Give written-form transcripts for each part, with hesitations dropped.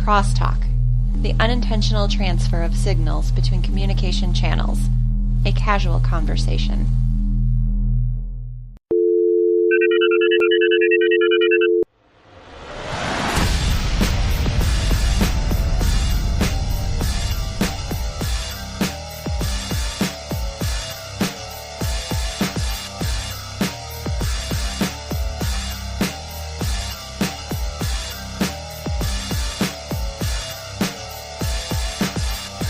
Crosstalk, the unintentional transfer of signals between communication channels, a casual conversation.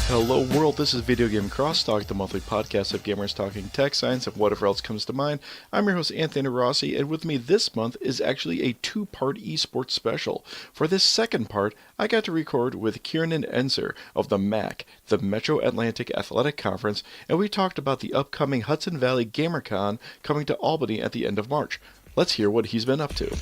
Hello world, this is Video Game Crosstalk, the monthly podcast of gamers talking tech, science, and whatever else comes to mind. I'm your host Anthony Rossi, and with me this month is actually a two-part eSports special. For this second part, I got to record with Kiernan Ensor of the MAC, the Metro Atlantic Athletic Conference, and we talked about the upcoming Hudson Valley GamerCon coming to Albany at the end of March. Let's hear what he's been up to.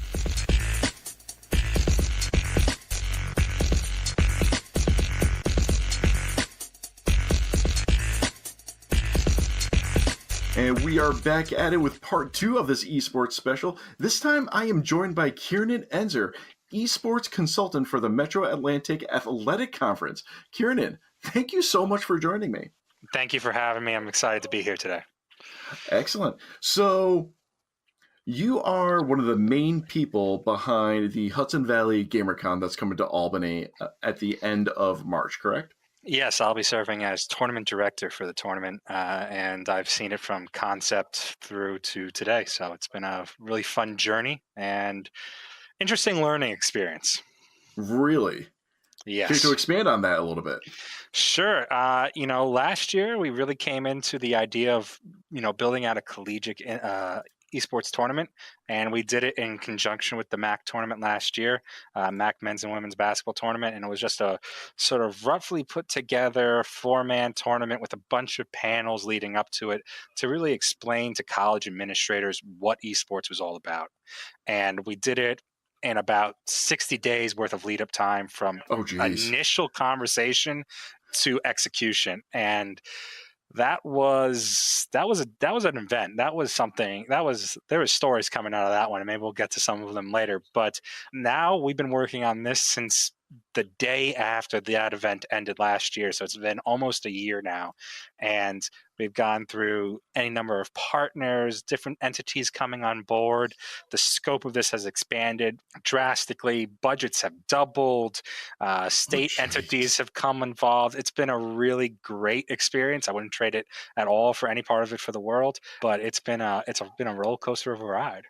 And we are back at it with part 2 of this eSports special. This time I am joined by Kiernan Ensor, eSports consultant for the Metro Atlantic Athletic Conference. Kiernan, thank you so much for joining me. Thank you for having me. I'm excited to be here today. Excellent. So you are one of the main people behind the Hudson Valley GamerCon that's coming to Albany at the end of March, correct? Yes, I'll be serving as tournament director for the tournament, and I've seen it from concept through to today. So it's been a really fun journey and interesting learning experience. Really? Yes. Can you expand on that a little bit? Sure. Last year we really came into the idea of, building out a collegiate esports tournament, and we did it in conjunction with the MAC tournament last year, MAC men's and women's basketball tournament, and it was just a sort of roughly put together 4-man tournament with a bunch of panels leading up to it to really explain to college administrators what esports was all about. And we did it in about 60 days worth of lead up time from initial conversation to execution. And that was an event. That was something. There were stories coming out of that one, and maybe we'll get to some of them later. But now we've been working on this since the day after that event ended last year. So it's been almost a year now, and we've gone through any number of partners, different entities coming on board. The scope of this has expanded drastically. Budgets have doubled. State entities have come involved. It's been a really great experience. I wouldn't trade it at all for any part of it for the world, but it's been a roller coaster of a ride.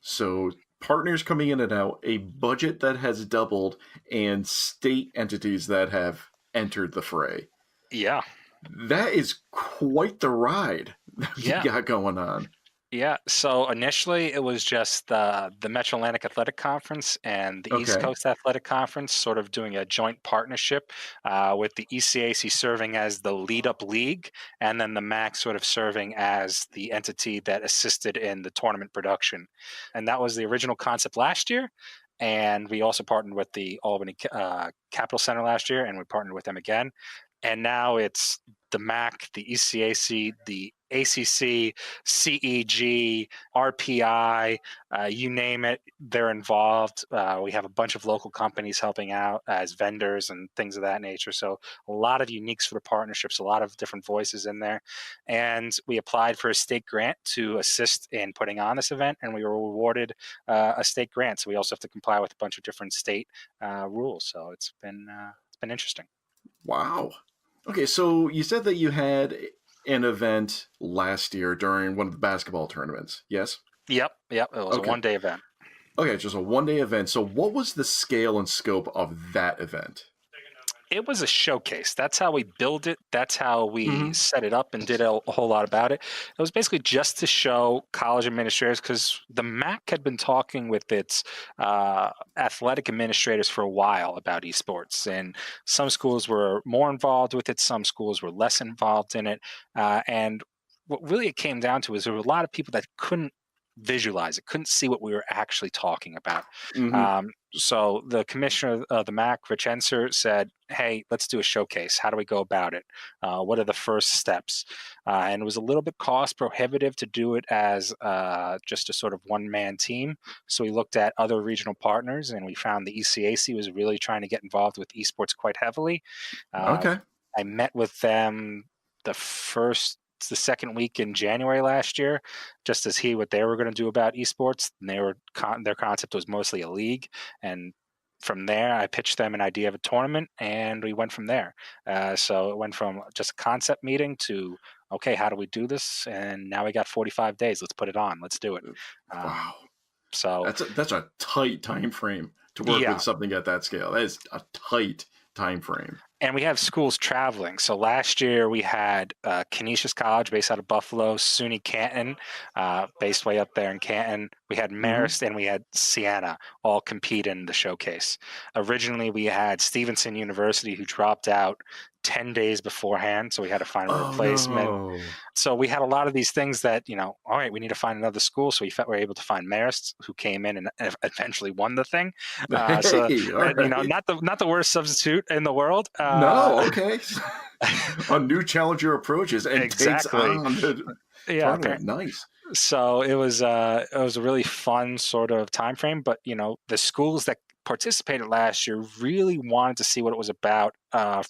So partners coming in and out, a budget that has doubled, and state entities that have entered the fray. Yeah. That is quite the ride that you got going on. Yeah. So initially it was just the Metro Atlantic Athletic Conference and the East Coast Athletic Conference sort of doing a joint partnership with the ECAC serving as the lead-up league, and then the MAC sort of serving as the entity that assisted in the tournament production. And that was the original concept last year. And we also partnered with the Albany Capital Center last year, and we partnered with them again. And now it's the MAC, the ECAC, the ACC, CEG, RPI, you name it, they're involved. We have a bunch of local companies helping out as vendors and things of that nature. So a lot of unique sort of partnerships, a lot of different voices in there. And we applied for a state grant to assist in putting on this event, and we were awarded a state grant. So we also have to comply with a bunch of different state rules. So it's been interesting. Wow. Okay, so you said that you had an event last year during one of the basketball tournaments, yes? Yep. It was a one-day event. Okay, just a one-day event. So what was the scale and scope of that event? It was a showcase. That's how we built it. That's how we set it up and did a whole lot about it. It was basically just to show college administrators, because the MAC had been talking with its athletic administrators for a while about esports. And some schools were more involved with it. Some schools were less involved in it. And what really it came down to is there were a lot of people that couldn't visualize it, couldn't see what we were actually talking about. Hmm. So the commissioner of the MAC, Rich Ensor, said, hey, let's do a showcase. How do we go about it? What are the first steps? And it was a little bit cost prohibitive to do it as just a sort of one-man team. So we looked at other regional partners, and we found the ECAC was really trying to get involved with esports quite heavily. Okay. I met with them the second week in January last year, just to see what they were going to do about esports. And their concept was mostly a league, and from there, I pitched them an idea of a tournament, and we went from there. So it went from just a concept meeting to, okay, how do we do this? And now we got 45 days. Let's put it on. Let's do it. Wow. So That's a tight time frame to work with something at that scale. That is a tight time frame. And we have schools traveling. So last year we had Canisius College based out of Buffalo, SUNY Canton based way up there in Canton. We had Marist and we had Siena all compete in the showcase. Originally we had Stevenson University, who dropped out 10 days beforehand, so we had to find a replacement. No. So we had a lot of these things that, all right, we need to find another school. So we were able to find Marist, who came in and eventually won the thing. Not the worst substitute in the world. No, okay. A new challenger approaches and exactly. takes on the tournament. Nice. So it was a really fun sort of time frame. But the schools that participated last year really wanted to see what it was about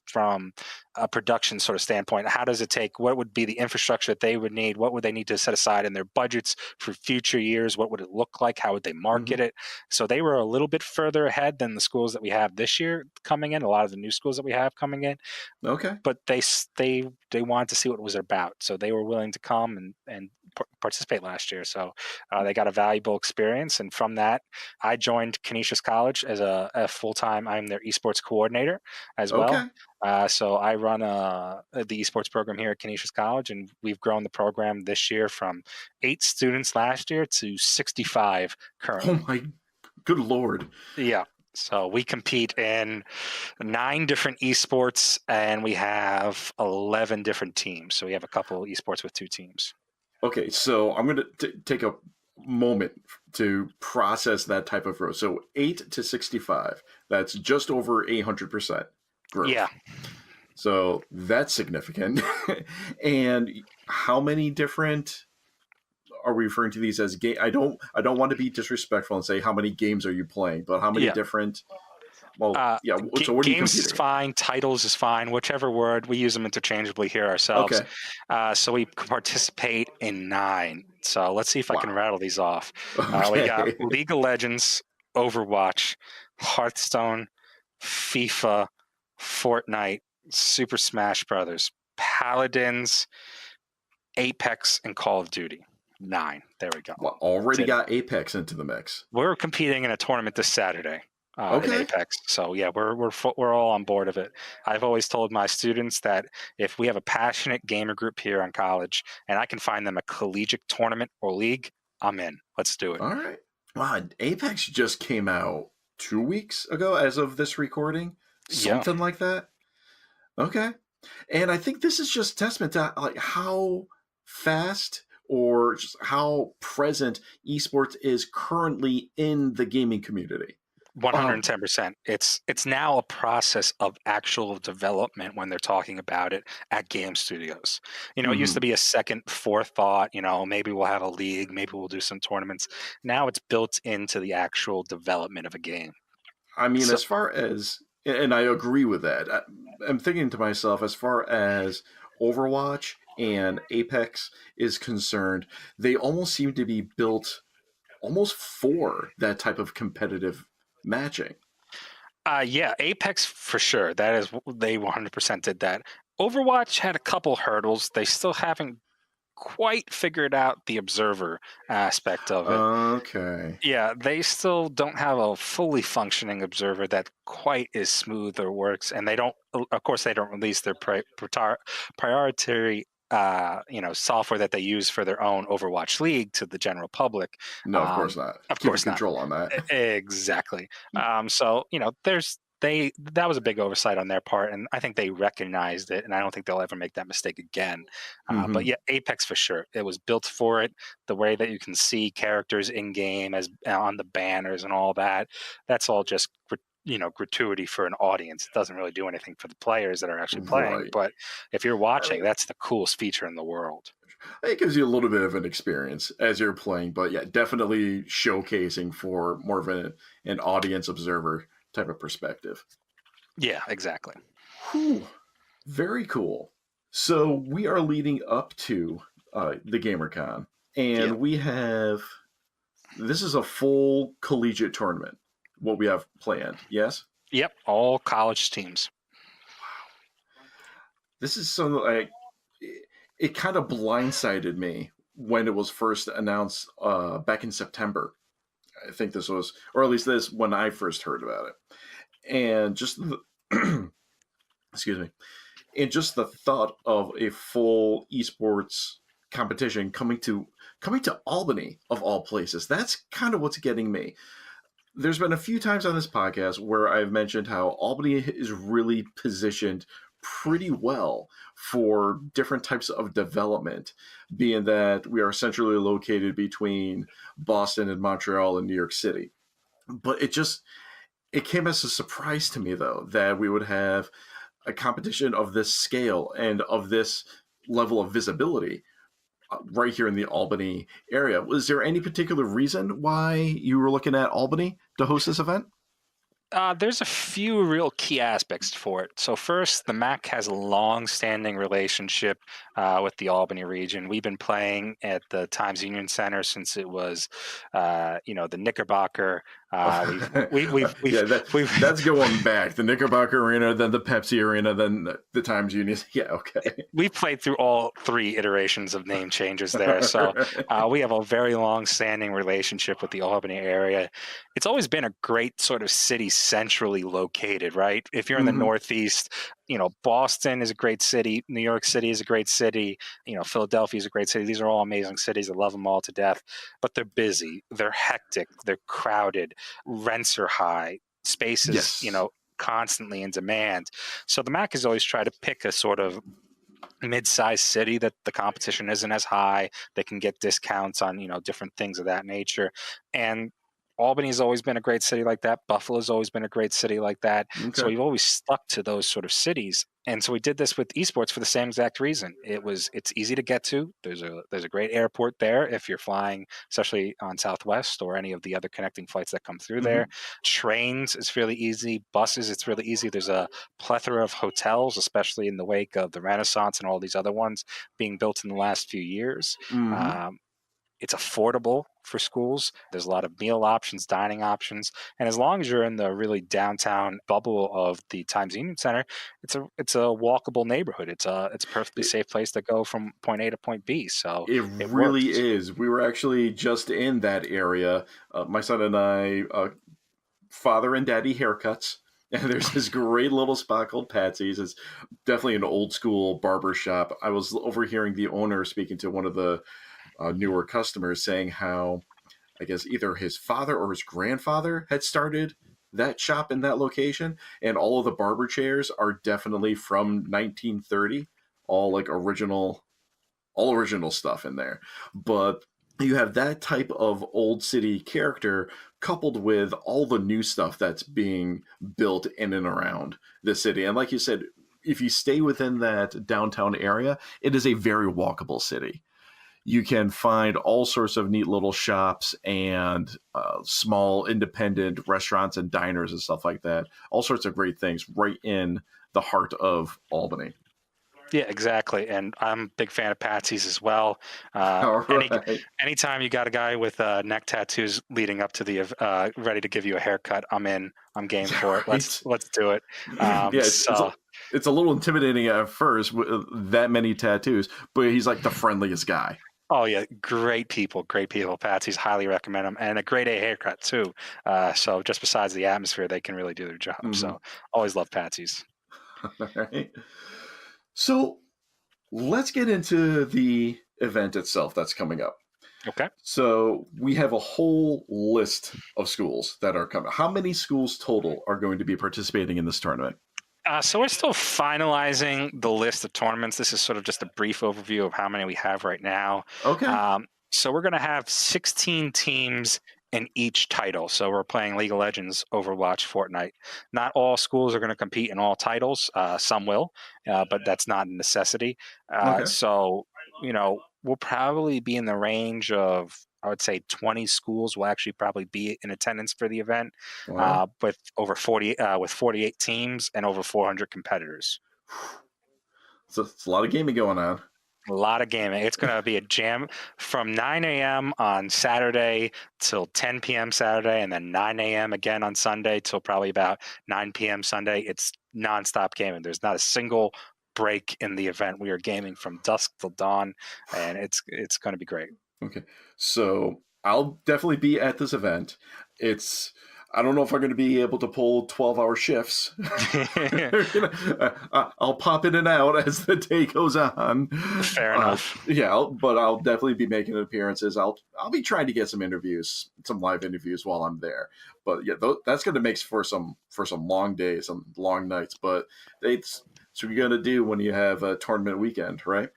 from a production sort of standpoint. How does it take? What would be the infrastructure that they would need? What would they need to set aside in their budgets for future years? What would it look like? How would they market it? So they were a little bit further ahead than the schools that we have this year coming in. A lot of the new schools that we have coming in. Okay. But they wanted to see what it was about, so they were willing to come and participate last year. So they got a valuable experience, and from that, I joined Canisius College as a full-time. I'm their esports coordinator as well. Okay. So I run the esports program here at Canisius College, and we've grown the program this year from 8 students last year to 65 currently. Oh my good Lord. Yeah. So we compete in 9 different esports, and we have 11 different teams. So we have a couple esports with 2 teams. Okay, so I'm going to take a moment to process that type of growth. So 8 to 65, that's just over 800% growth. Yeah. So that's significant. And how many different are we referring to these as game? I don't want to be disrespectful and say how many games are you playing, but how many different? Well, So what are you games is fine. Titles is fine. Whichever word, we use them interchangeably here ourselves. Okay. So we participate in 9. So let's see if I can rattle these off. Okay. We got League of Legends, Overwatch, Hearthstone, FIFA, Fortnite, Super Smash Brothers, Paladins, Apex, and Call of Duty. 9. There we go. Well, already got Apex into the mix. We're competing in a tournament this Saturday. In Apex. So yeah, we're all on board of it. I've always told my students that if we have a passionate gamer group here on college and I can find them a collegiate tournament or league, I'm in. Let's do it. All right. Wow, Apex just came out 2 weeks ago as of this recording. Something like that. Okay. And I think this is just testament to like how fast or just how present esports is currently in the gaming community. 110%. It's now a process of actual development when they're talking about it at game studios. It used to be a second forethought, maybe we'll have a league, maybe we'll do some tournaments. Now it's built into the actual development of a game. I mean, as far as, and I agree with that, I'm thinking to myself, as far as Overwatch and Apex is concerned, they almost seem to be built almost for that type of competitive matching. Apex for sure. That is, they 100% did that. Overwatch had a couple hurdles. They still haven't quite figured out the observer aspect of it. Okay. Yeah, they still don't have a fully functioning observer that quite is smooth or works, and they don't release their priority software that they use for their own Overwatch League to the general public. No, of course not. Of Keep course control not. on that. Exactly. So there's that was a big oversight on their part, and I think they recognized it, and I don't think they'll ever make that mistake again. But yeah, Apex for sure. It was built for it. The way that you can see characters in game as on the banners and all that, that's all just gratuity for an audience. It doesn't really do anything for the players that are actually playing. Right. But if you're watching, I mean, that's the coolest feature in the world. it gives you a little bit of an experience as you're playing, but yeah, definitely showcasing for more of an audience observer type of perspective. Yeah, exactly. Whew. Very cool. So we are leading up to the GamerCon, and we have, this is a full collegiate tournament, what we have planned, yes? Yep, all college teams. This is something like, it kind of blindsided me when it was first announced back in September. I think this was, or at least this, when I first heard about it. And just excuse me, and just the thought of a full esports competition coming to Albany of all places, that's kind of what's getting me. There's been a few times on this podcast where I've mentioned how Albany is really positioned pretty well for different types of development, being that we are centrally located between Boston and Montreal and New York City. But it came as a surprise to me, though, that we would have a competition of this scale and of this level of visibility right here in the Albany area. Was there any particular reason why you were looking at Albany to host this event? There's a few real key aspects for it. So first, the MAC has a long-standing relationship with the Albany region. We've been playing at the Times Union Center since it was, the Knickerbocker. That's going back. The Knickerbocker Arena, then the Pepsi Arena, then the Times Union. Yeah, okay. We've played through all three iterations of name changes there. So we have a very long-standing relationship with the Albany area. It's always been a great sort of city centrally located, right? If you're in the Northeast, Boston is a great city. New York City is a great city. Philadelphia is a great city. These are all amazing cities. I love them all to death, but they're busy. They're hectic. They're crowded. Rents are high. Spaces, constantly in demand. So the MAC has always tried to pick a sort of mid-sized city that the competition isn't as high. They can get discounts on, different things of that nature. And Albany's always been a great city like that. Buffalo's always been a great city like that. Okay. So we've always stuck to those sort of cities. And so we did this with esports for the same exact reason. It's easy to get to. There's a great airport there if you're flying, especially on Southwest or any of the other connecting flights that come through there. Trains is really easy. Buses, it's really easy. There's a plethora of hotels, especially in the wake of the Renaissance and all these other ones being built in the last few years. It's affordable for schools. There's a lot of meal options, dining options. And as long as you're in the really downtown bubble of the Times Union Center, it's a walkable neighborhood. It's a perfectly safe place to go from point A to point B. So it really is. We were actually just in that area. My son and I, father and daddy haircuts. And there's this great little spot called Patsy's. It's definitely an old school barber shop. I was overhearing the owner speaking to one of the newer customers saying how, I guess, either his father or his grandfather had started that shop in that location, and all of the barber chairs are definitely from 1930, all original stuff in there. But you have that type of old city character coupled with all the new stuff that's being built in and around the city. And like you said, if you stay within that downtown area, it is a very walkable city. You can find all sorts of neat little shops and small independent restaurants and diners and stuff like that. All sorts of great things right in the heart of Albany. Yeah, exactly. And I'm a big fan of Patsy's as well. Anytime you got a guy with neck tattoos leading up to the ready to give you a haircut, I'm in. I'm game for it. Let's do it. It's a little intimidating at first with that many tattoos, but he's like the friendliest guy. Oh yeah, great people. Patsy's, highly recommend them, and a grade A haircut too. So just besides the atmosphere, they can really do their job. So always love Patsy's. All right. So let's get into the event itself that's coming up. Okay. So we have a whole list of schools that are coming. How many schools total are going to be participating in this tournament? So we're still finalizing the list of tournaments. This is sort of just a brief overview of how many we have right now. Okay. So we're going to have 16 teams in each title. So we're playing League of Legends, Overwatch, Fortnite. Not all schools are going to compete in all titles. Some will, but that's not a necessity. Okay. So, we'll probably be in the range of, I would say 20 schools will actually probably be in attendance for the event, Wow. with over 48 teams and over 400 competitors. So it's a lot of gaming going on. A lot of gaming. It's going to be a jam from 9 a.m. on Saturday till 10 p.m. Saturday, and then 9 a.m. again on Sunday till probably about 9 p.m. Sunday. It's nonstop gaming. There's not a single break in the event. We are gaming from dusk till dawn, and it's going to be great. Okay. So I'll definitely be at this event. I don't know if I'm going to be able to pull 12-hour shifts. I'll pop in and out as the day goes on. Fair enough. Yeah, but I'll definitely be making appearances. I'll be trying to get some live interviews while I'm there. But yeah, that's going to make for some long days, some long nights. But it's what you're going to do when you have a tournament weekend, right?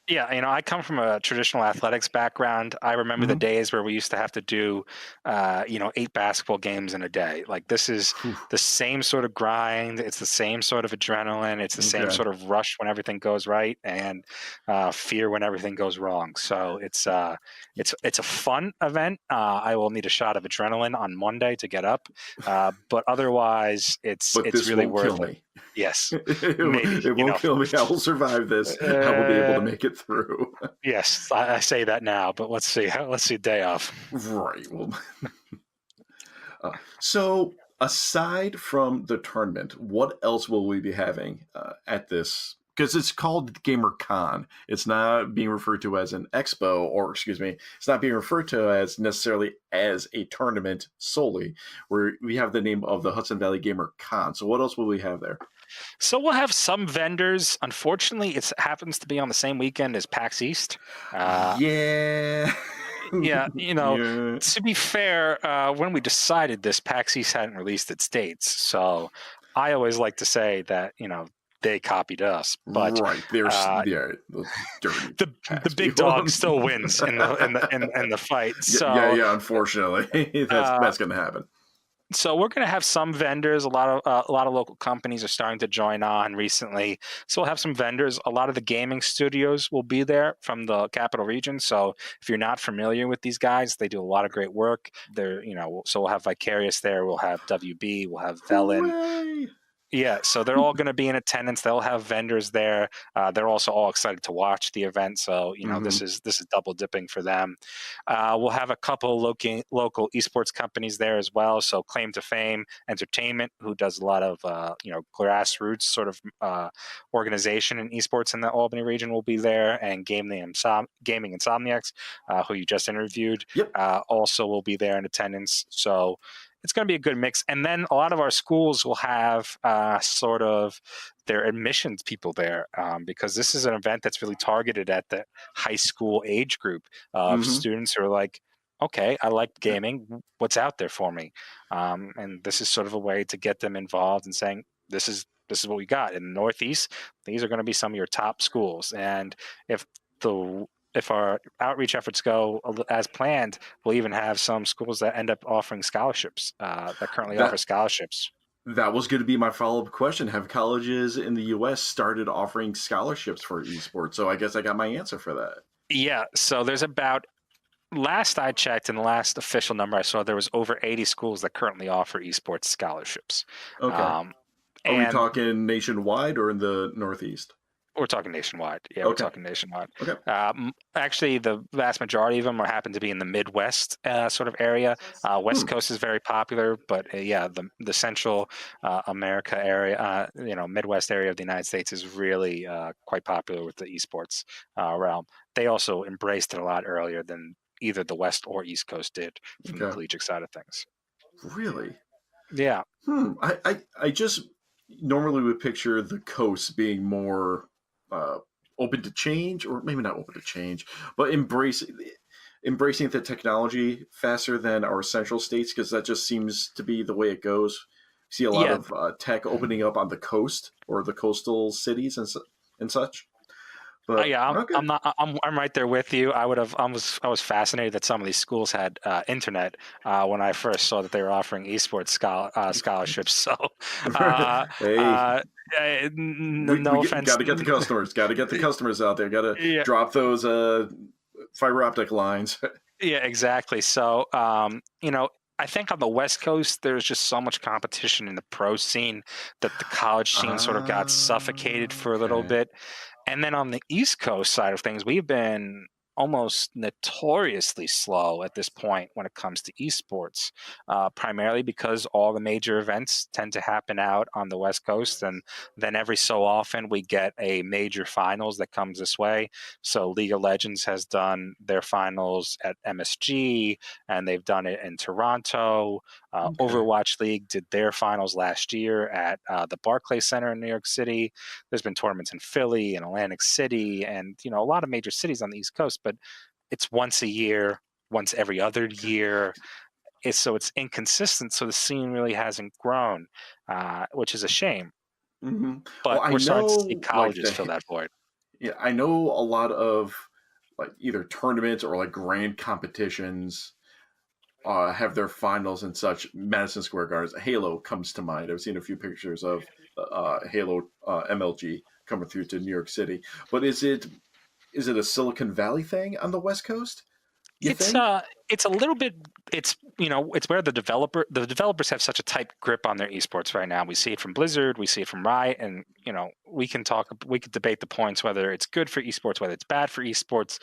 Yeah, I come from a traditional athletics background. I remember the days where we used to have to do, 8 basketball games in a day. Like, this is the same sort of grind. It's the same sort of adrenaline. It's the same sort of rush when everything goes right, and fear when everything goes wrong. So it's a fun event. I will need a shot of adrenaline on Monday to get up, but otherwise, it's really worth it. Yes, maybe it won't kill me. I will survive this. I will be able to make it through. Yes, I say that now, but let's see. Let's see day off. Right. Well, so aside from the tournament, what else will we be having at this? Because it's called GamerCon. It's not being referred to as an expo, or excuse me, it's not being referred to as necessarily as a tournament solely. Where we have the name of the Hudson Valley GamerCon. So what else will we have there? So we'll have some vendors. Unfortunately, it happens to be on the same weekend as PAX East. Yeah. Yeah, to be fair, when we decided this, PAX East hadn't released its dates. So I always like to say that, they copied us, but right, they're dirty. The big dog still wins in the fight. So yeah, unfortunately, that's going to happen. So we're going to have some vendors. A lot of local companies are starting to join on recently. So we'll have some vendors. A lot of the gaming studios will be there from the capital region. So if you're not familiar with these guys, they do a lot of great work. So we'll have Vicarious there. We'll have WB. We'll have Velen. Hooray! Yeah, so they're all going to be in attendance. They'll have vendors there. They're also all excited to watch the event. So this is double dipping for them. We'll have a couple local esports companies there as well. So Claim to Fame Entertainment, who does a lot of grassroots sort of organization in esports in the Albany region, will be there, and Gaming Insomniacs, who you just interviewed, also will be there in attendance. So it's going to be a good mix. And then a lot of our schools will have sort of their admissions people there, because this is an event that's really targeted at the high school age group of students who are like, okay, I like gaming. What's out there for me? And this is sort of a way to get them involved and saying, this is what we got. In the Northeast, these are going to be some of your top schools. And if our outreach efforts go as planned, we'll even have some schools that end up offering scholarships, that currently offer scholarships. That was going to be my follow-up question. Have colleges in the U.S. started offering scholarships for esports? So I guess I got my answer for that. Yeah. So there's last I checked, and the last official number I saw, there was over 80 schools that currently offer esports scholarships. Okay. Are we talking nationwide or in the Northeast? We're talking nationwide. Yeah, we're talking nationwide. Okay. Actually, the vast majority of them happen to be in the Midwest sort of area. West Coast is very popular, but the Central America area, Midwest area of the United States is really quite popular with the esports realm. They also embraced it a lot earlier than either the West or East Coast did from the collegiate side of things. Really? Yeah. I just normally would picture the coast being more open to change, or maybe not open to change, but embrace. embracing the technology faster than our central states? Because that just seems to be the way it goes. See a lot Yeah, of tech opening up on the coast or the coastal cities and such. But yeah, okay, I'm not. I'm right there with you. I was fascinated that some of these schools had internet when I first saw that they were offering esports scholarships. So, uh, hey, uh, we no got offense. to get the customers. Got to get the customers out there. Got to Yeah, drop those fiber optic lines. yeah, exactly. So, I think on the West Coast, there's just so much competition in the pro scene that the college scene sort of got suffocated for a little Okay. bit. And then on the East Coast side of things, we've been almost notoriously slow at this point when it comes to esports, primarily because all the major events tend to happen out on the West Coast. And then every so often we get a major finals that comes this way. So League of Legends has done their finals at MSG, and they've done it in Toronto. Okay. Overwatch League did their finals last year at the Barclays Center in New York City. There's been tournaments in Philly and Atlantic City and a lot of major cities on the East Coast, but it's once a year, once every other year. So it's inconsistent. So the scene really hasn't grown, which is a shame. Hmm. Well, But I we're starting to see know like colleges fill that void. yeah, I know a lot of like either tournaments or like grand competitions have their finals and such. Madison Square Gardens, Halo comes to mind. I've seen a few pictures of Halo MLG coming through to New York City. But is it a Silicon Valley thing on the West Coast? You It's think? uh it's a little bit it's where the developers have such a tight grip on their esports right now. We see it from Blizzard, we see it from Riot, and we could debate the points whether it's good for esports, whether it's bad for esports,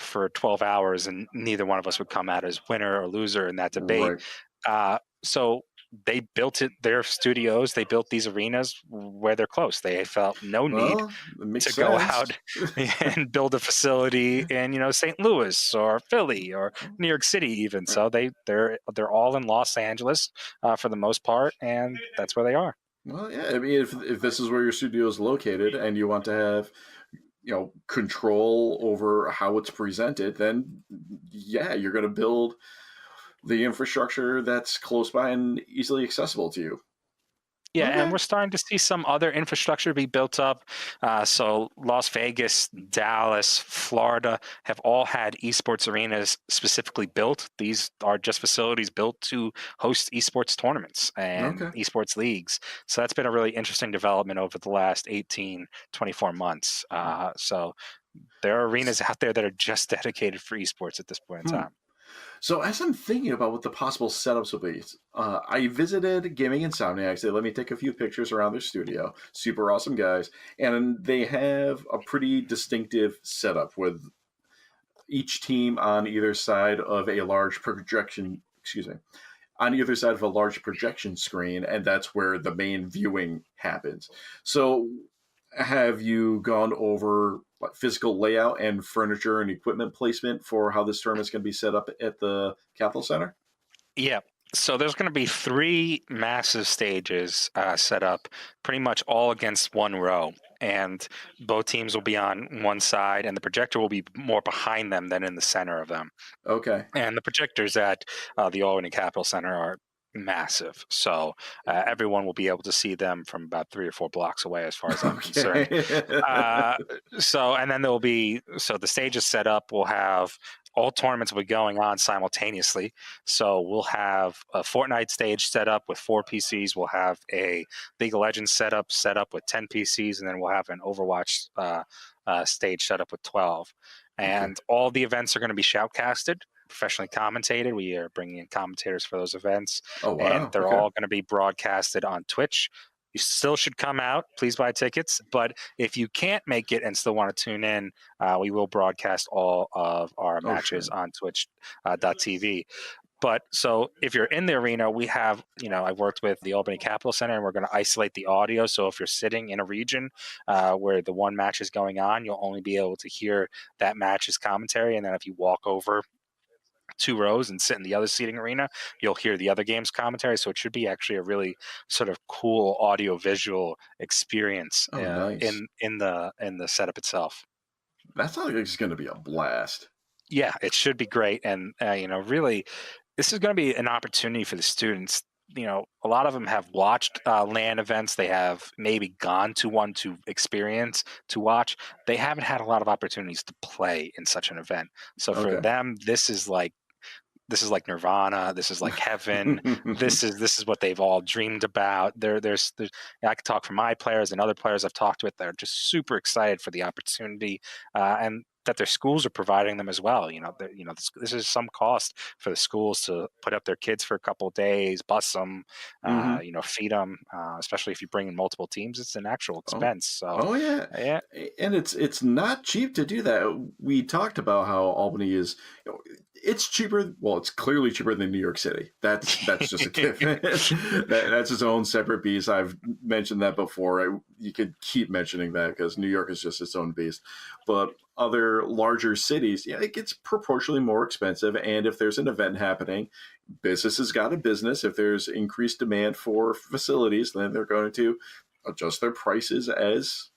for 12 hours, and neither one of us would come out as winner or loser in that debate. Right. So they built their studios, they built these arenas where they're close. They felt no need Well, it makes to go sense. out and build a facility in St. Louis or Philly or New York City even. Right. So they're all in Los Angeles for the most part, and that's where they are. Well, yeah. I mean, if this is where your studio is located and you want to have control over how it's presented, then yeah, you're going to build the infrastructure that's close by and easily accessible to you. Yeah, and Okay. we're starting to see some other infrastructure be built up. So Las Vegas, Dallas, Florida have all had esports arenas specifically built. These are just facilities built to host esports tournaments and Okay. esports leagues. So that's been a really interesting development over the last 18, 24 months. So there are arenas out there that are just dedicated for esports at this point in Hmm. time. So as I'm thinking about what the possible setups will be, I visited Gaming Insomniacs. They let me take a few pictures around their studio. Super awesome guys, and they have a pretty distinctive setup with each team on either side of a large projection. Excuse me, on either side of a large projection screen, and that's where the main viewing happens. So, have you gone over like, physical layout and furniture and equipment placement for how this tournament's going to be set up at the Capitol Center? Yeah. So there's going to be three massive stages set up, pretty much all against one row. And both teams will be on one side, and the projector will be more behind them than in the center of them. Okay. And the projectors at the Albany Capitol Center are massive. So everyone will be able to see them from about 3 or 4 blocks away, as far as I'm concerned. Okay. Uh, and then so the stage is set up. We'll have all tournaments will be going on simultaneously. So we'll have a Fortnite stage set up with 4 PCs. We'll have a League of Legends set up with 10 PCs, and then we'll have an Overwatch stage set up with 12. Okay. And all the events are going to be shoutcasted, professionally commentated. We are bringing in commentators for those events, Oh and wow. they're Okay. all going to be broadcasted on Twitch. You still should come out. Please buy tickets. But if you can't make it and still want to tune in, we will broadcast all of our Oh matches shit. on Twitch.tv. But so if you're in the arena, we have, I've worked with the Albany Capitol Center, and we're going to isolate the audio. So if you're sitting in a region where the one match is going on, you'll only be able to hear that match's commentary. And then if you walk over 2 rows and sit in the other seating arena, you'll hear the other game's commentary. So it should be actually a really sort of cool audio visual experience Oh nice. in the setup itself. That sounds like it's going to be a blast. Yeah, it should be great. And, really, this is going to be an opportunity for the students. A lot of them have watched LAN events. They have maybe gone to one to experience, to watch. They haven't had a lot of opportunities to play in such an event. So for Okay. them, this is like nirvana. This is like heaven. This is what they've all dreamed about. I could talk for my players and other players I've talked with that are just super excited for the opportunity, and that their schools are providing them as well. This is some cost for the schools to put up their kids for a couple of days, bus them, Hmm. feed them. Especially if you bring in multiple teams, it's an actual Oh, expense. So, oh yeah, yeah. and it's not cheap to do that. We talked about how Albany is, it's cheaper. Well, it's clearly cheaper than New York City. That's just a given. That's its own separate beast. I've mentioned that before. You could keep mentioning that because New York is just its own beast. But other larger cities, yeah, it gets proportionally more expensive. And if there's an event happening, businesses got a business. If there's increased demand for facilities, then they're going to adjust their prices as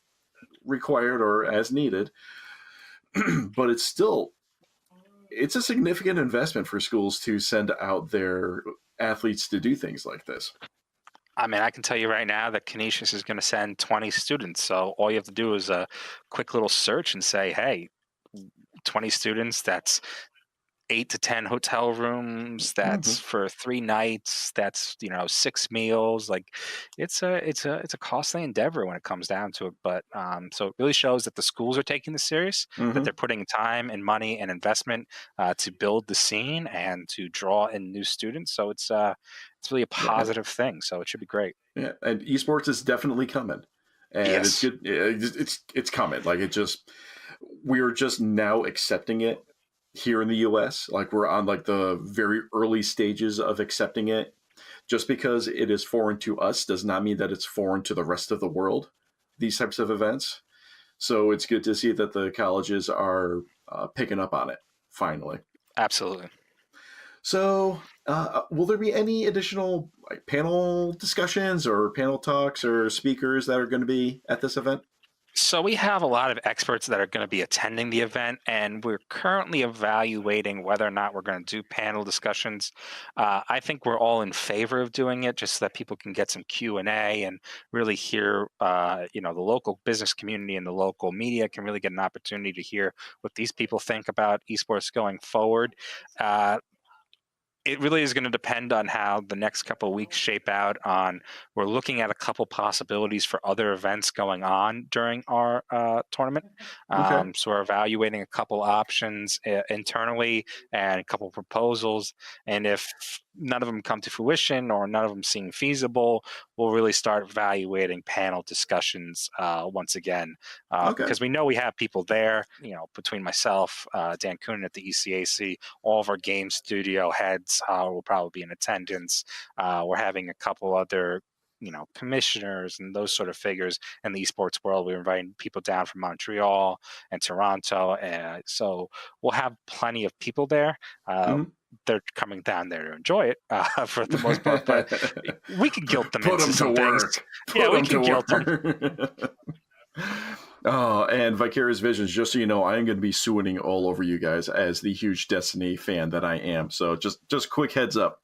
required or as needed. But it's a significant investment for schools to send out their athletes to do things like this. I mean, I can tell you right now that Canisius is going to send 20 students. So all you have to do is a quick little search and say, hey, 20 students, that's 8 to 10 hotel rooms, Mm-hmm. that's for 3 nights, that's 6 meals. Like it's a costly endeavor when it comes down to it. But so it really shows that the schools are taking this serious, that Mm-hmm. they're putting time and money and investment to build the scene and to draw in new students. So it's really a Yeah, positive thing. So it should be great. yeah, and esports is definitely coming, and it's Yes. good. It's coming. Like we're just now accepting it here in the U.S. Like we're on like the very early stages of accepting it. Just because it is foreign to us does not mean that it's foreign to the rest of the world. These types of events. So it's good to see that the colleges are picking up on it finally. Absolutely. So, will there be any additional like panel discussions or panel talks or speakers that are going to be at this event? So we have a lot of experts that are going to be attending the event, and we're currently evaluating whether or not we're going to do panel discussions. I think we're all in favor of doing it, just so that people can get some Q&A and really hear, the local business community and the local media can really get an opportunity to hear what these people think about esports going forward. Uh, it really is going to depend on how the next couple of weeks shape out. We're looking at a couple possibilities for other events going on during our tournament. Okay. So we're evaluating a couple options internally and a couple proposals. And if none of them come to fruition or none of them seem feasible, we'll really start evaluating panel discussions once again, Okay. because we know we have people there. Between myself, Dan Coonan at the ECAC, all of our game studio heads will probably be in attendance. We're having a couple other commissioners and those sort of figures in the esports world. We're inviting people down from Montreal and Toronto. So we'll have plenty of people there. Mhm. They're coming down there to enjoy it for the most part, but we can guilt them Put into them to some things. work. Yeah, Put we them can to guilt them. work. Oh, and Vicarious Visions, just so you know, I am going to be swooning all over you guys as the huge Destiny fan that I am. So just quick heads up.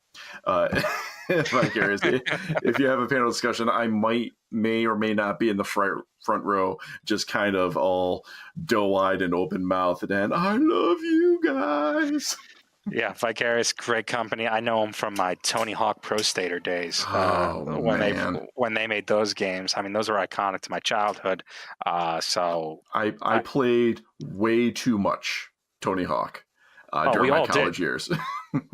Vicarious, if you have a panel discussion, I may or may not be in the front row, just kind of all doe-eyed and open-mouthed, and I love you guys. Yeah, Vicarious, great company. I know them from my Tony Hawk Pro Stater days. Oh, man. When they made those games, I mean, those were iconic to my childhood. So I played way too much Tony Hawk during we my all did. college years.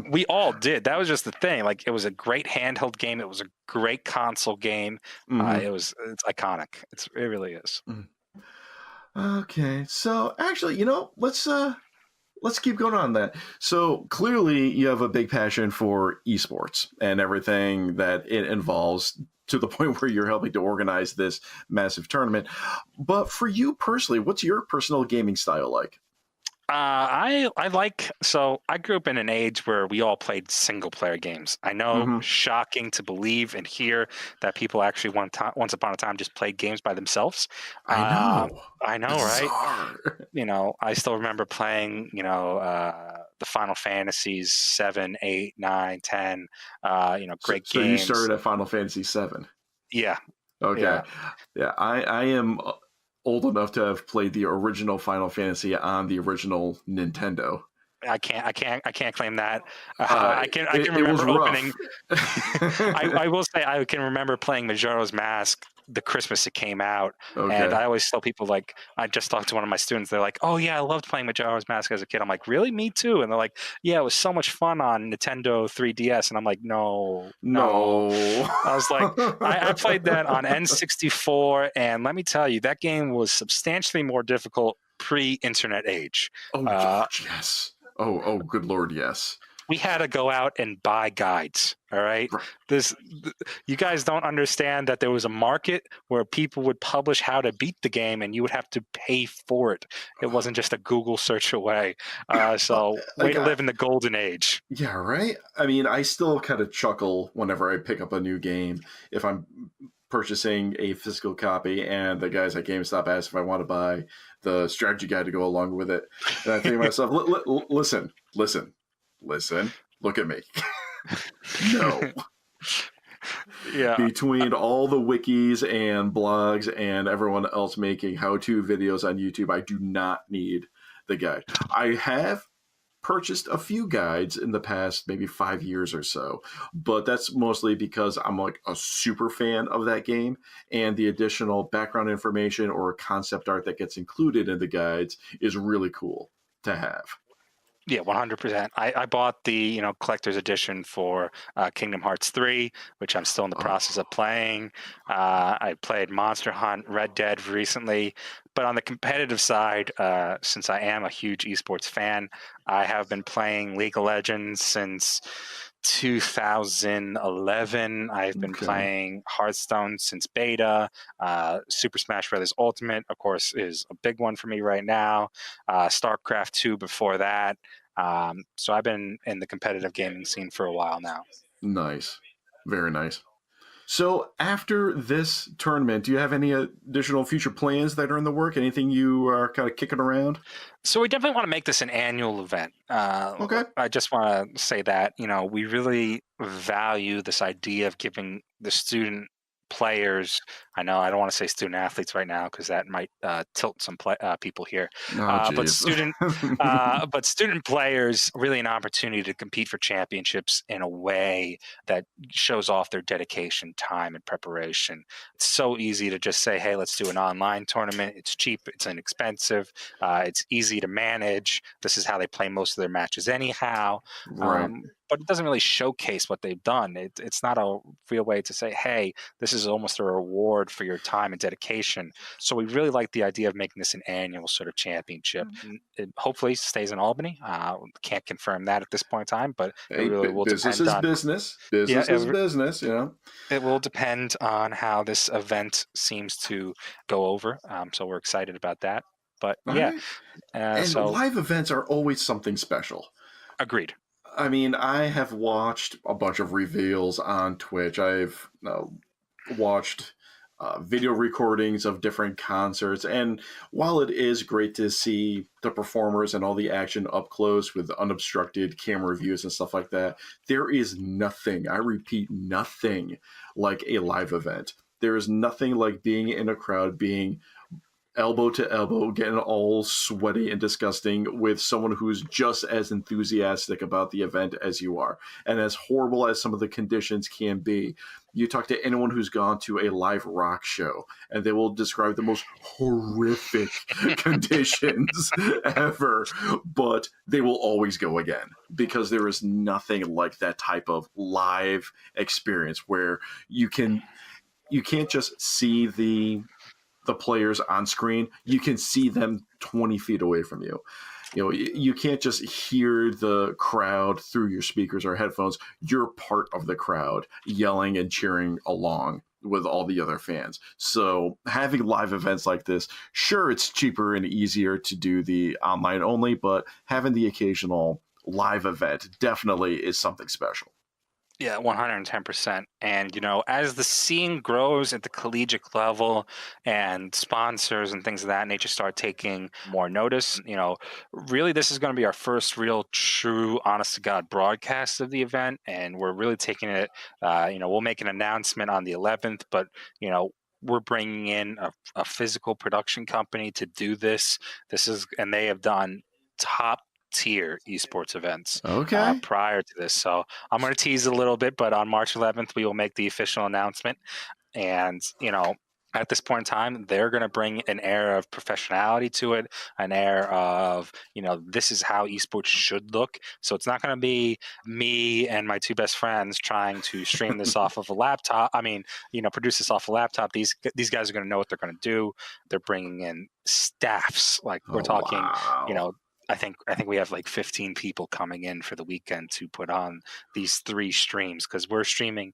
We all did. That was just the thing. Like, it was a great handheld game. It was a great console game. Mm-hmm. It's iconic. It really is. Okay, so actually, let's keep going on that. So clearly, you have a big passion for esports and everything that it involves, to the point where you're helping to organize this massive tournament. But for you personally, what's your personal gaming style like? I like, so I grew up in an age where we all played single player games. I know, Hmm. shocking to believe and hear that people actually once upon a time just played games by themselves. I Uh, know. I know, right? Bizarre. I still remember playing, the Final Fantasies 7, 8, 9, 10, So, great so you games. started at Final Fantasy VII. Yeah, Okay. yeah. Yeah, I am old enough to have played the original Final Fantasy on the original Nintendo. I can't claim that. Uh, I can it was remember opening. rough. I will say I can remember playing Majora's Mask the Christmas it came out, and Okay. I always tell people, like, I just talked to one of my students. They're like, "Oh yeah, I loved playing Majora's Mask as a kid." I'm like, "Really? Me too." And they're like, "Yeah, it was so much fun on Nintendo 3DS." And I'm like, "No, no." No. I was like, I played that on N64, and let me tell you, that game was substantially more difficult pre-internet age. Oh, Uh, yes. Oh, good Lord, yes. we had to go out and buy guides. All right, Right. this you guys don't understand that there was a market where people would publish how to beat the game, and you would have to pay for it. It wasn't just a Google search away. So way Like, to live in the golden age. yeah, right? I mean, I still kind of chuckle whenever I pick up a new game if I'm purchasing a physical copy and the guys at GameStop ask if I want to buy the strategy guide to go along with it. And I think to myself, listen, look at me. No. Yeah. Between all the wikis and blogs and everyone else making how-to videos on YouTube, I do not need the guide. I have purchased a few guides in the past maybe 5 years or so, but that's mostly because I'm like a super fan of that game, and the additional background information or concept art that gets included in the guides is really cool to have. Yeah, 100%. I bought the collector's edition for Kingdom Hearts 3, which I'm still in the process of Oh, playing. I played Monster Hunt, Red Dead recently, but on the competitive side, since I am a huge esports fan, I have been playing League of Legends since 2011. I've been okay. playing Hearthstone since beta. Super Smash Bros. Ultimate, of course, is a big one for me right now. StarCraft 2 before that. So I've been in the competitive gaming scene for a while now. Nice. Very nice. So after this tournament, do you have any additional future plans that are in the work? Anything you are kind of kicking around? So we definitely want to make this an annual event. Okay. I just want to say that we really value this idea of giving the student players. I know I don't want to say student athletes right now because that might tilt some people here. Oh, But jeez. student players really an opportunity to compete for championships in a way that shows off their dedication, time, and preparation. It's so easy to just say, "Hey, let's do an online tournament. It's cheap. It's inexpensive. It's easy to manage. This is how they play most of their matches anyhow." Right. But it doesn't really showcase what they've done. It's not a real way to say, "Hey, this is almost a reward for your time and dedication." So we really like the idea of making this an annual sort of championship. It hopefully stays in Albany. Can't confirm that at this point in time, but it Hey, really will business depend is on. business. Yeah, Business is business, you know? it will depend on how this event seems to go over. So we're excited about that. But All yeah, right. And so live events are always something special. agreed. I mean, I have watched a bunch of reveals on Twitch. I've watched video recordings of different concerts. And while it is great to see the performers and all the action up close with unobstructed camera views and stuff like that, there is nothing, I repeat, nothing like a live event. There is nothing like being in a crowd, being elbow to elbow, getting all sweaty and disgusting with someone who's just as enthusiastic about the event as you are. And as horrible as some of the conditions can be, you talk to anyone who's gone to a live rock show, and they will describe the most horrific conditions ever, but they will always go again because there is nothing like that type of live experience where you can't just see the players on screen. You can see them 20 feet away from you. You know, you can't just hear the crowd through your speakers or headphones. You're part of the crowd yelling and cheering along with all the other fans. So having live events like this, sure, it's cheaper and easier to do the online only, but having the occasional live event definitely is something special. Yeah, 110%. And, as the scene grows at the collegiate level and sponsors and things of that nature start taking more notice, really this is going to be our first real, true, honest to God broadcast of the event. And we're really taking it, we'll make an announcement on the 11th, but, we're bringing in a physical production company to do this. And they have done top tier esports events Okay. prior to this. So I'm going to tease a little bit, but on March 11th, we will make the official announcement. And, at this point in time, they're going to bring an air of professionality to it, an air of, this is how esports should look. So it's not going to be me and my two best friends trying to stream this off of a laptop. Produce this off a laptop. These guys are going to know what they're going to do. They're bringing in staffs. Like we're talking, Wow. I think we have like 15 people coming in for the weekend to put on these 3 streams because we're streaming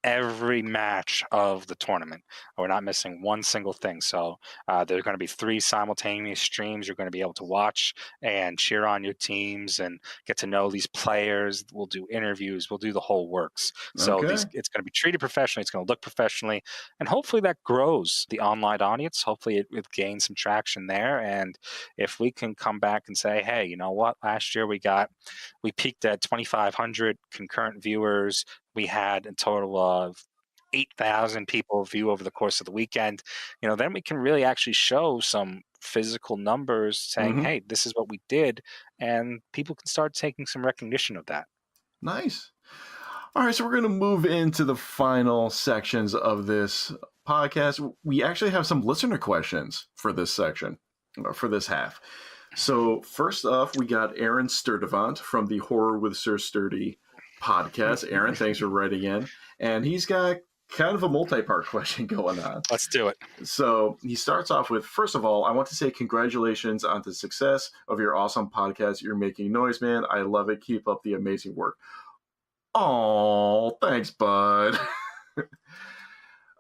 every match of the tournament. We're not missing one single thing. So there's going to be 3 simultaneous streams. You're going to be able to watch and cheer on your teams and get to know these players. We'll do interviews. We'll do the whole works. So Okay. it's going to be treated professionally. It's going to look professionally. And hopefully that grows the online audience. Hopefully it gains some traction there. And if we can come back and say, hey, you know what? Last year we peaked at 2,500 concurrent viewers. We had a total of 8,000 people view over the course of the weekend. Then we can really actually show some physical numbers saying, hey, this is what we did. And people can start taking some recognition of that. Nice. All right, so we're going to move into the final sections of this podcast. We actually have some listener questions for this section, or for this half. So first off, we got Aaron Sturdivant from the Horror with Sir Sturdy podcast. Aaron, thanks for writing in. And he's got kind of a multi-part question going on. Let's do it. So he starts off with, first of all, I want to say congratulations on the success of your awesome podcast. You're making noise, man. I love it. Keep up the amazing work. Oh, thanks, bud.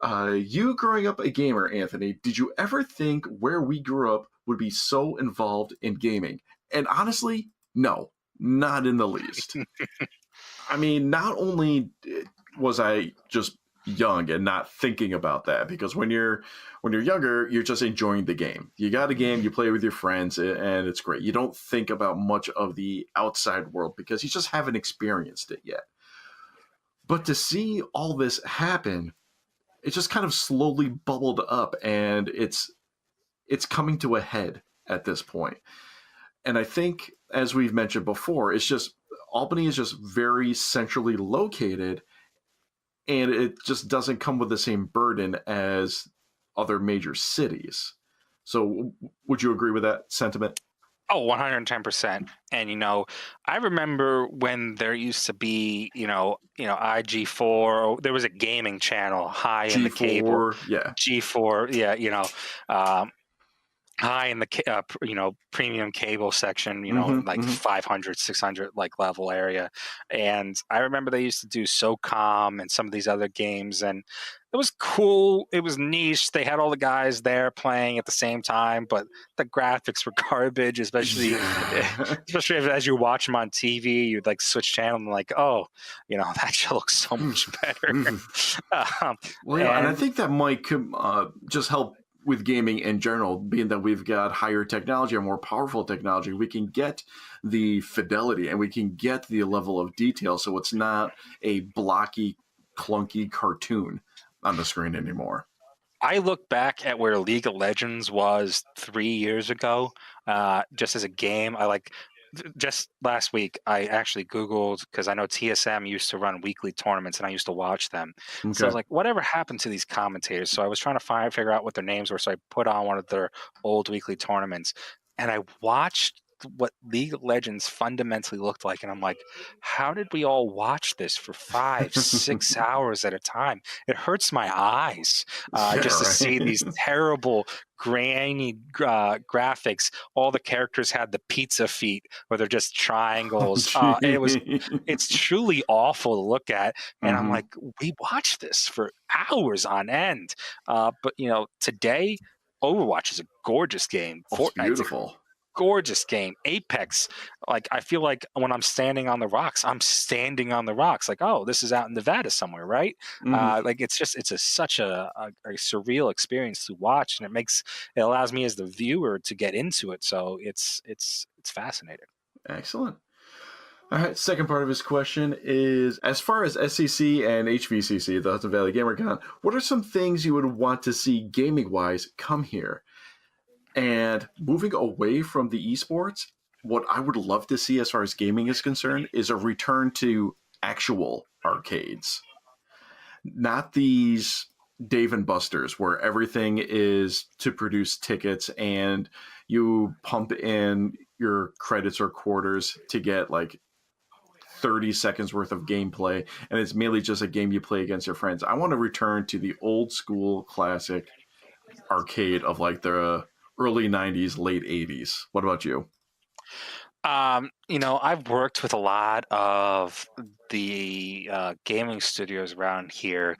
You growing up a gamer, Anthony, did you ever think where we grew up would be so involved in gaming? And honestly, no, not in the least. I mean, not only was I just young and not thinking about that, because when you're younger, you're just enjoying the game. You got a game, you play with your friends, and it's great. You don't think about much of the outside world because you just haven't experienced it yet. But to see all this happen, it just kind of slowly bubbled up, and it's coming to a head at this point. And I think, as we've mentioned before, it's just Albany is just very centrally located, and it just doesn't come with the same burden as other major cities. So would you agree with that sentiment? Oh, 110%. And, I remember when there used to be, IG4, there was a gaming channel high in the cable. Yeah. G4, yeah, high in the premium cable section, 500 600 like level area. And I remember they used to do SOCOM and some of these other games, and it was cool. It was niche. They had all the guys there playing at the same time, but the graphics were garbage, especially as you watch them on TV. You'd like switch channel and like, oh, that shit looks so much better. And I think that might just help with gaming in general, being that we've got higher technology or more powerful technology. We can get the fidelity and we can get the level of detail, so it's not a blocky, clunky cartoon on the screen anymore. I look back at where League of Legends was 3 years ago, just as a game. Just last week, I actually Googled, because I know TSM used to run weekly tournaments and I used to watch them. Okay. So I was like, whatever happened to these commentators? So I was trying to figure out what their names were. So I put on one of their old weekly tournaments and I watched what League of Legends fundamentally looked like, and I'm like, how did we all watch this for 5, 6 hours at a time? It hurts my eyes Yeah, just to see right. these terrible grainy graphics. All the characters had the pizza feet where they're just Oh, triangles. gee. It's truly awful to look at, and I'm Hmm. like, we watched this for hours on end. But today, Overwatch is a gorgeous game. Oh, it's Fortnite's a beautiful. gorgeous game. Apex, like, I feel like when I'm standing on the rocks, I'm standing on the rocks. Like, oh, this is out in Nevada somewhere, right? Hmm. Like, such a surreal experience to watch, and it allows me as the viewer to get into it. So it's fascinating. Excellent. All right, second part of his question is, as far as SCC and HVCC, the Hudson Valley GamerCon, what are some things you would want to see gaming-wise come here? And moving away from the esports, what I would love to see as far as gaming is concerned is a return to actual arcades. Not these Dave and Buster's where everything is to produce tickets and you pump in your credits or quarters to get like 30 seconds worth of gameplay, and it's mainly just a game you play against your friends. I want to return to the old school classic arcade of like the early 90s, late 80s. What about you? I've worked with a lot of the gaming studios around here,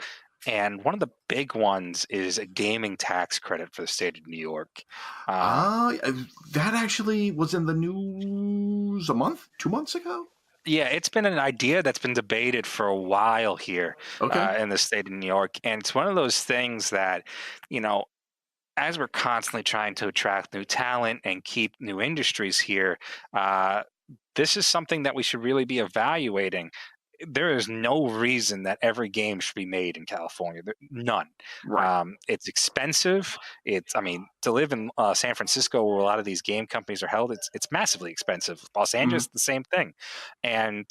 and one of the big ones is a gaming tax credit for the state of New York. Uh, Uh, that actually was in the news a month, 2 months ago. Yeah, it's been an idea that's been debated for a while here Okay. in the state of New York. And it's one of those things that, you know, as we're constantly trying to attract new talent and keep new industries here, uh, this is something that we should really be evaluating. There is no reason that every game should be made in California. None. Right. It's expensive. I mean, to live in San Francisco, where a lot of these game companies are held, it's massively expensive. Los Mm-hmm. Angeles, the same thing. And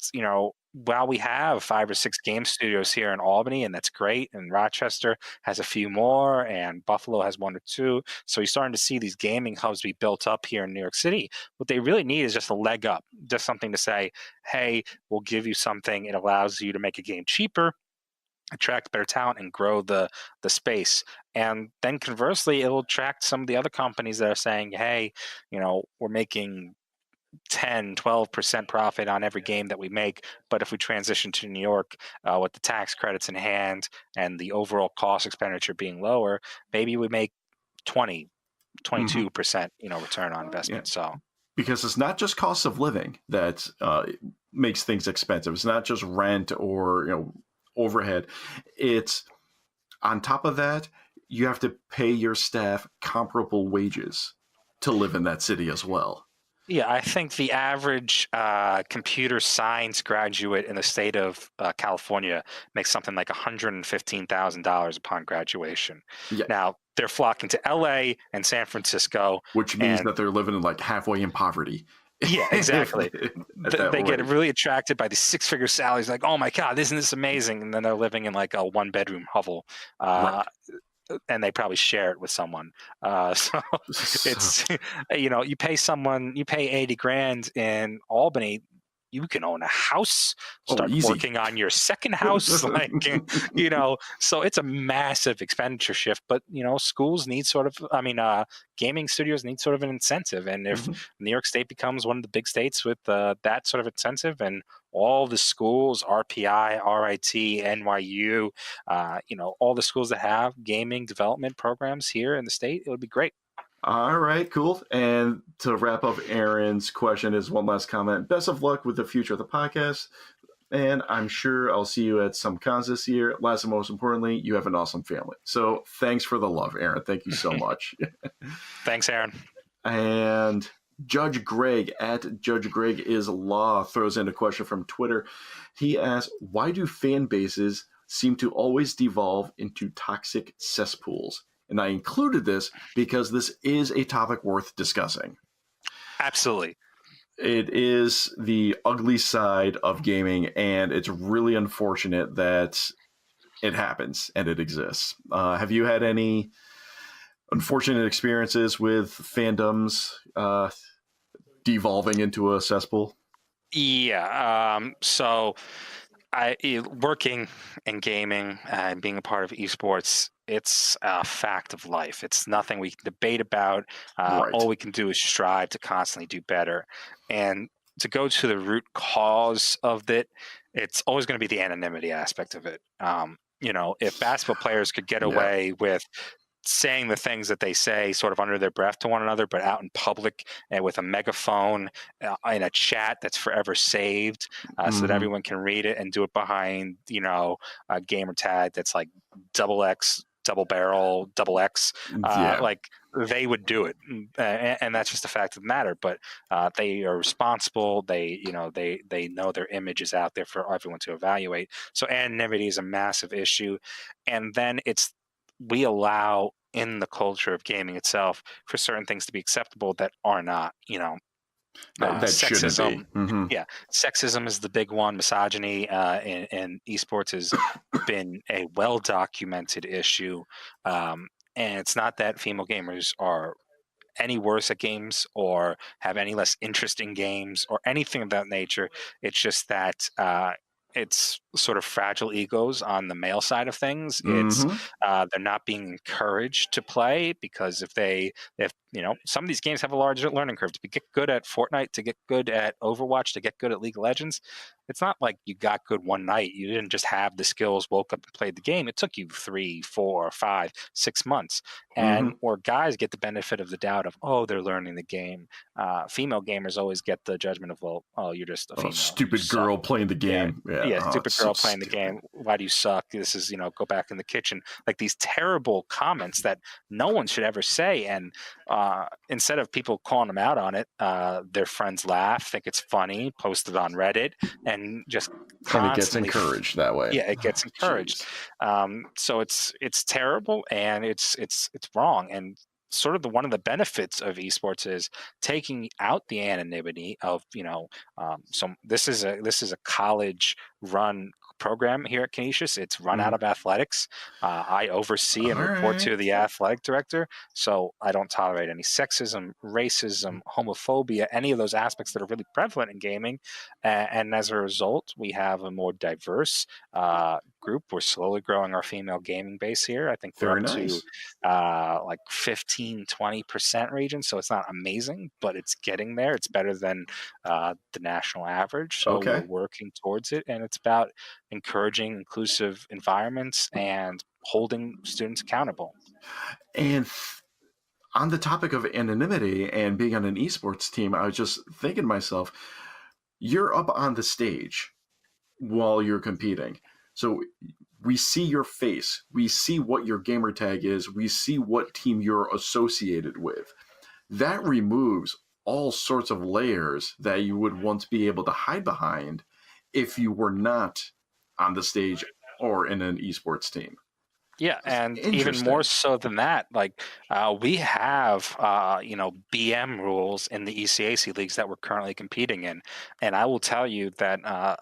while we have 5 or 6 game studios here in Albany, and that's great, and Rochester has a few more, and Buffalo has 1 or 2. So you're starting to see these gaming hubs be built up here in New York City. What they really need is just a leg up, just something to say, hey, we'll give you something. It allows you to make a game cheaper, attract better talent, and grow the space. And then conversely, it'll attract some of the other companies that are saying, hey, we're making 10-12% profit on every game that we make, but if we transition to New York with the tax credits in hand and the overall cost expenditure being lower, maybe we make 20 Mm-hmm. 22% return on Yeah. investment. So Because it's not just cost of living that makes things expensive. It's not just rent or overhead. It's on top of that, you have to pay your staff comparable wages to live in that city as well. yeah, I think the average computer science graduate in the state of California makes something like $115,000 upon graduation. Yeah, Now, they're flocking to LA and San Francisco, which means and that they're living in like halfway in poverty. yeah, exactly. At that They get rate. really attracted by these 6-figure salaries, like, oh my God, isn't this amazing? And then they're living in like a 1-bedroom hovel. Uh, Right. and they probably share it with someone. So So, it's you pay 80 grand in Albany, you can own a house, oh, start easy. working on your second house, like so it's a massive expenditure shift. But schools need gaming studios need sort of an incentive, and if Mhm. New York State becomes one of the big states with that sort of incentive, and all the schools, RPI, RIT, NYU, all the schools that have gaming development programs here in the state, it would be great. All right, cool. And to wrap up Aaron's question is one last comment. Best of luck with the future of the podcast. And I'm sure I'll see you at some cons this year. Last and most importantly, you have an awesome family. So thanks for the love, Aaron. Thank you so much. Thanks, Aaron. And Judge Greg at Judge Greg is Law throws in a question from Twitter. He asks, why do fan bases seem to always devolve into toxic cesspools? And I included this because this is a topic worth discussing. Absolutely. It is the ugly side of gaming, and it's really unfortunate that it happens and it exists. Have you had any unfortunate experiences with fandoms devolving into a cesspool? Yeah. So working in gaming and being a part of esports, it's a fact of life. It's nothing we can debate about. All Right. we can do is strive to constantly do better. And to go to the root cause of it, it's always going to be the anonymity aspect of it. If basketball players could get Yeah. away with saying the things that they say sort of under their breath to one another, but out in public and with a megaphone in a chat that's forever saved so that everyone can read it and do it behind, a gamer tag that's like double X, double barrel, double X. Yeah. Like they would do it. And that's just a fact of the matter. But they are responsible. They know their image is out there for everyone to evaluate. So anonymity is a massive issue. And then we allow in the culture of gaming itself for certain things to be acceptable that are not, That shouldn't sexism. be. Mm-hmm. Yeah, sexism is the big one. Misogyny in esports has been a well documented issue, and it's not that female gamers are any worse at games or have any less interest in games or anything of that nature. It's just that it's sort of fragile egos on the male side of things. It's they're not being encouraged to play because if some of these games have a large learning curve. To get good at Fortnite, to get good at Overwatch, to get good at League of Legends, it's not like you got good one night. You didn't just have the skills, woke up and played the game. It took you 3, 4, 5, 6 months. And or guys get the benefit of the doubt of, oh, they're learning the game. Female gamers always get the judgment of, well, oh, you're just a female. Stupid girl playing the game. Yeah, Oh, stupid girl playing the stupid. game. Why do you suck? This is, go back in the kitchen. Like these terrible comments that no one should ever say. And instead of people calling them out on it, their friends laugh, think it's funny, post it on Reddit, and just constantly. And it gets encouraged that way. Yeah, it gets encouraged. So it's terrible and it's wrong. And sort of one of the benefits of esports is taking out the anonymity of so this is a college run program here at Canisius. It's run out of athletics. I oversee and report to the athletic director, so I don't tolerate any sexism, racism, homophobia, any of those aspects that are really prevalent in gaming. And as a result, we have a more diverse group. We're slowly growing our female gaming base here. I think we're up to like 15-20% region, so it's not amazing, but it's getting there. It's better than the national average, so we're working towards it. And it's about encouraging inclusive environments and holding students accountable. And on the topic of anonymity and being on an esports team, I was just thinking to myself, you're up on the stage while you're competing. So we see your face. We see what your gamer tag is. We see what team you're associated with. That removes all sorts of layers that you would once be able to hide behind if you were not on the stage or in an esports team. Yeah, and even more so than that, like we have, BM rules in the ECAC leagues that we're currently competing in, and I will tell you that I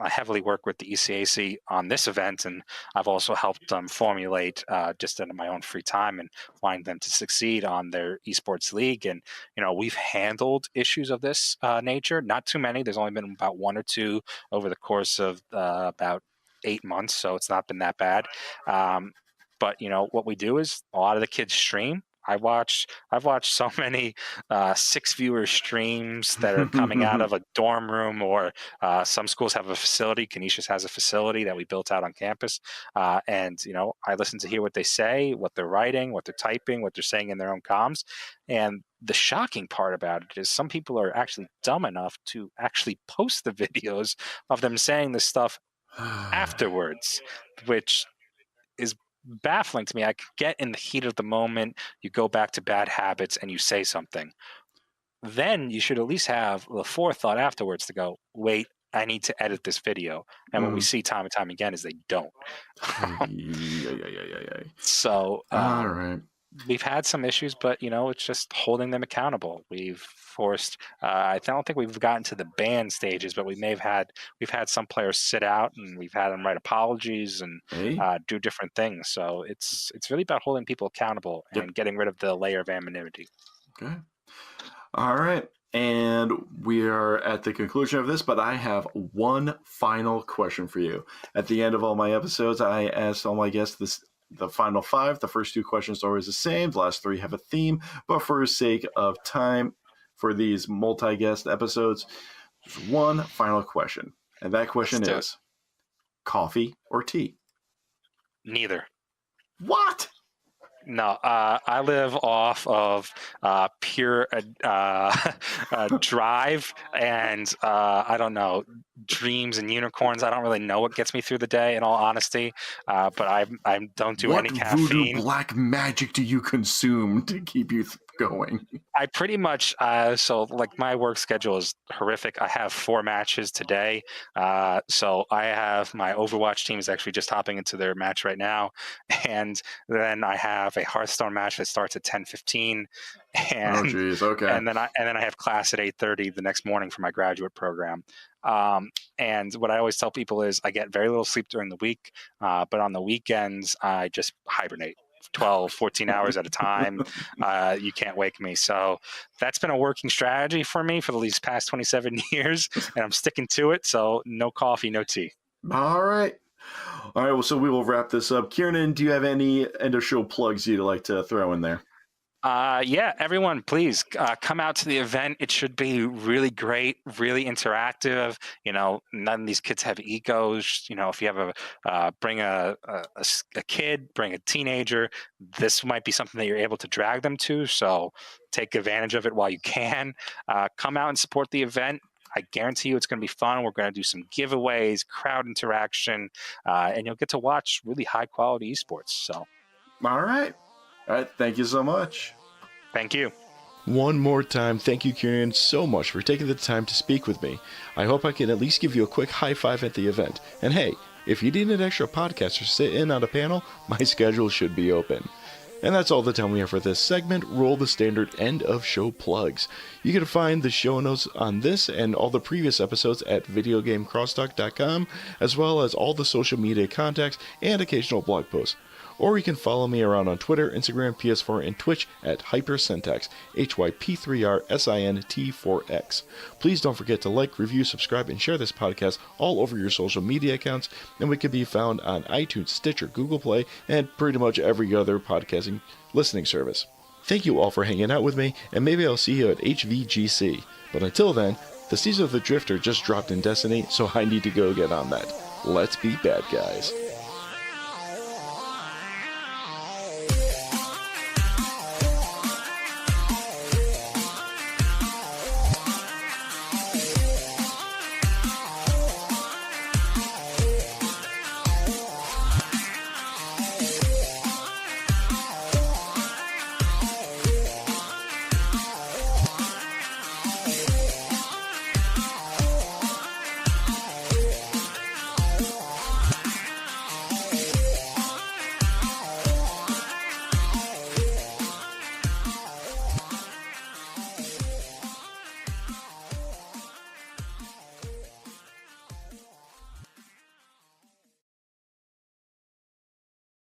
heavily work with the ECAC on this event, and I've also helped them formulate just in my own free time and wanting them to succeed on their esports league. And we've handled issues of this nature. Not too many. There's only been about 1 or 2 over the course of about 8 months, so it's not been that bad. But what we do is a lot of the kids stream. I've watched so many 6-viewer streams that are coming out of a dorm room, or some schools have a facility. Canisius has a facility that we built out on campus, and I listen to hear what they say, what they're writing, what they're typing, what they're saying in their own comms. And the shocking part about it is some people are actually dumb enough to actually post the videos of them saying this stuff afterwards, which is baffling to me. I get in the heat of the moment, you go back to bad habits and you say something. Then you should at least have the forethought afterwards to go, wait, I need to edit this video. And what we see time and time again is they don't. So all right. We've had some issues, but it's just holding them accountable. We've forced. I don't think we've gotten to the ban stages, but we've had some players sit out, and we've had them write apologies and do different things. So it's really about holding people accountable and getting rid of the layer of anonymity. Okay. All right. And we are at the conclusion of this, but I have one final question for you. At the end of all my episodes, I asked all my guests the final 5. The first 2 questions are always the same. The last 3 have a theme. But for the sake of time for these multi-guest episodes, there's one final question. And that question is, coffee or tea? Neither. What? No, I live off of pure drive and I don't know, dreams and unicorns. I don't really know what gets me through the day, in all honesty. But I don't do any caffeine. What voodoo black magic do you consume to keep you going? I pretty much so like my work schedule is horrific. I have 4 matches today, so I have my Overwatch team is actually just hopping into their match right now, and then I have a Hearthstone match that starts at 10:15, and oh geez, okay, and then I have class at 8:30 the next morning for my graduate program. And what I always tell people is I get very little sleep during the week, but on the weekends I just hibernate. 12, 14 hours at a time. You can't wake me. So that's been a working strategy for me for these past 27 years, and I'm sticking to it. So no coffee, no tea. All right. Well, so we will wrap this up. Kiernan, do you have any end of show plugs you'd like to throw in there? Yeah, everyone, please come out to the event. It should be really great, really interactive. None of these kids have egos. If you have bring a kid, bring a teenager, this might be something that you're able to drag them to. So take advantage of it while you can. Come out and support the event. I guarantee you it's going to be fun. We're going to do some giveaways, crowd interaction, and you'll get to watch really high quality esports. So, all right. Thank you so much. Thank you. One more time, thank you, Kiernan, so much for taking the time to speak with me. I hope I can at least give you a quick high five at the event. And hey, if you need an extra podcast or sit in on a panel, my schedule should be open. And that's all the time we have for this segment. Roll the standard end of show plugs. You can find the show notes on this and all the previous episodes at videogamecrosstalk.com, as well as all the social media contacts and occasional blog posts. Or you can follow me around on Twitter, Instagram, PS4, and Twitch at Hypersyntax, HYP3RSINT4X. Please don't forget to like, review, subscribe, and share this podcast all over your social media accounts, and we can be found on iTunes, Stitcher, Google Play, and pretty much every other podcasting listening service. Thank you all for hanging out with me, and maybe I'll see you at HVGC. But until then, the Season of the Drifter just dropped in Destiny, so I need to go get on that. Let's be bad guys.